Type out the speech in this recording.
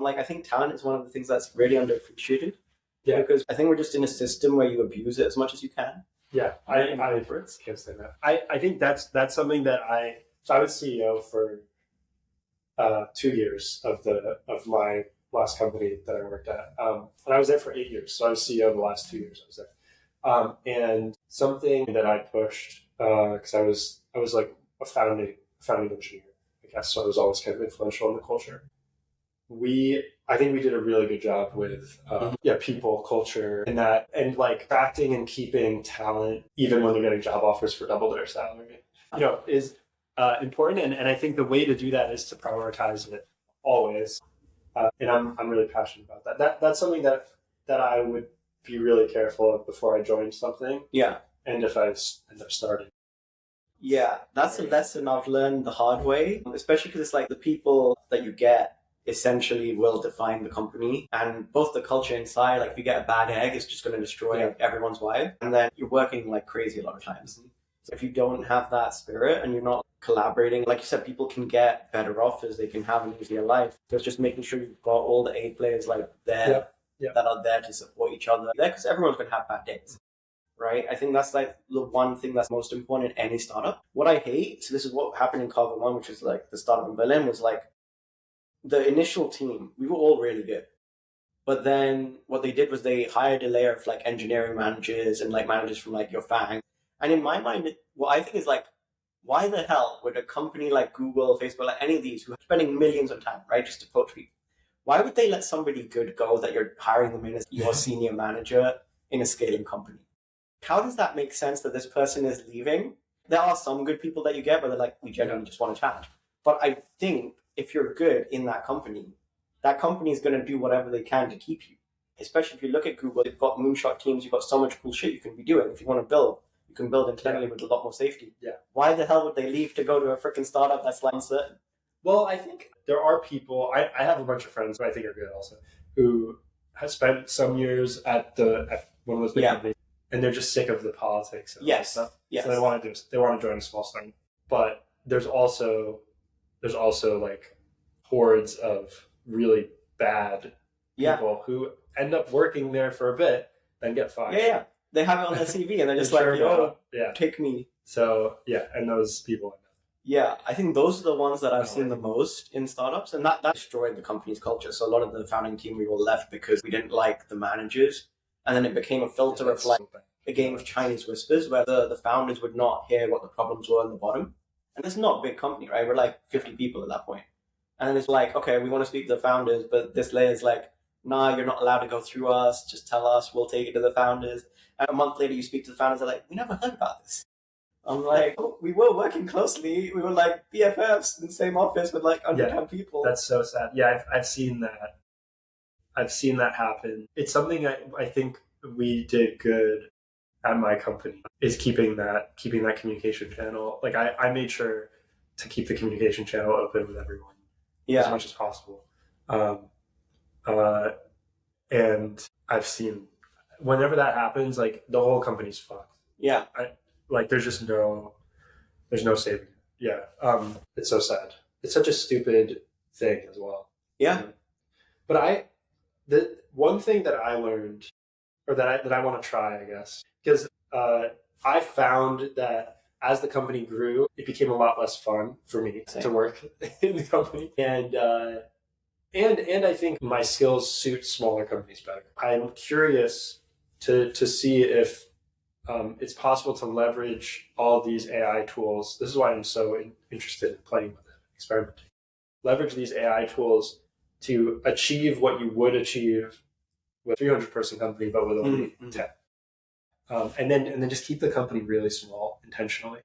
Like, I think talent is one of the things that's really underappreciated. Yeah. Because I think we're just in a system where you abuse it as much as you can. Yeah, I can't say that. I think that's something that I was CEO for 2 years of my last company that I worked at, and I was there for 8 years. So I was CEO the last 2 years I was there, and something that I pushed because I was like a founding engineer, I guess. So I was always kind of influential in the culture. I think we did a really good job with people, culture, and that, and like attracting and keeping talent even when they're getting job offers for double their salary, is important. And I think the way to do that is to prioritize it always. And I'm really passionate about that. That's something that I would be really careful of before I join something. Yeah. And if I end up starting. Yeah, that's a lesson I've learned the hard way, especially because it's like the people that you get essentially will define the company, and both the culture inside, like if you get a bad egg, it's just going to destroy everyone's vibe, and then you're working like crazy a lot of times. So if you don't have that spirit and you're not collaborating, like you said, people can get better offers, they can have an easier life. So it's just making sure you've got all the A players like there that are there to support each other there, because everyone's going to have bad days. Right? I think that's like the one thing that's most important in any startup. What I hate, so this is what happened in Carver One, which is like the startup in Berlin, was like the initial team, we were all really good. But then what they did was they hired a layer of like engineering managers and like managers from like your FANG. And in my mind, what I think is like, why the hell would a company like Google, Facebook, like any of these who are spending millions of time, right, just to poach people, why would they let somebody good go that you're hiring them in as your senior manager in a scaling company? How does that make sense that this person is leaving? There are some good people that you get where they're like, we genuinely just want to chat. But I think if you're good in that company is going to do whatever they can to keep you. Especially if you look at Google, they've got moonshot teams, you've got so much cool shit you can be doing. If you want to build, you can build internally with a lot more safety. Yeah. Why the hell would they leave to go to a freaking startup that's like uncertain? Well, I think there are people, I have a bunch of friends who I think are good also, who have spent some years at one of those big companies, and they're just sick of the politics and stuff. Yes. So they want to join a small startup. But there's also like hordes of really bad people who end up working there for a bit, then get fired. Yeah. They have it on their CV and they're just take me. So and those people. Yeah, I think those are the ones that I've seen the most in startups, and that destroyed the company's culture. So a lot of the founding team, we all left because we didn't like the managers, and then it became a filter of like a game of Chinese whispers where the founders would not hear what the problems were on the bottom. And it's not a big company, right? We're like 50 people at that point. And then it's like, okay, we want to speak to the founders, but this layer is like, nah, you're not allowed to go through us. Just tell us, we'll take it to the founders. And a month later, you speak to the founders, they're like, we never heard about this. I'm like, oh, we were working closely. We were like BFFs in the same office with like 110 people. That's so sad. Yeah, I've seen that. I've seen that happen. It's something I think we did good at my company, is keeping that communication channel. Like I made sure to keep the communication channel open with everyone as much as possible. And I've seen whenever that happens, like the whole company's fucked. Yeah. There's no saving it. Yeah. It's so sad. It's such a stupid thing as well. Yeah. But the one thing that I learned, or that I want to try, I guess, because I found that as the company grew, it became a lot less fun for me to work in the company, and I think my skills suit smaller companies better. I'm curious to see if it's possible to leverage all these AI tools. This is why I'm so interested in playing with it, experimenting. Leverage these AI tools to achieve what you would achieve with a 300-person company, but with only 10. And then just keep the company really small intentionally.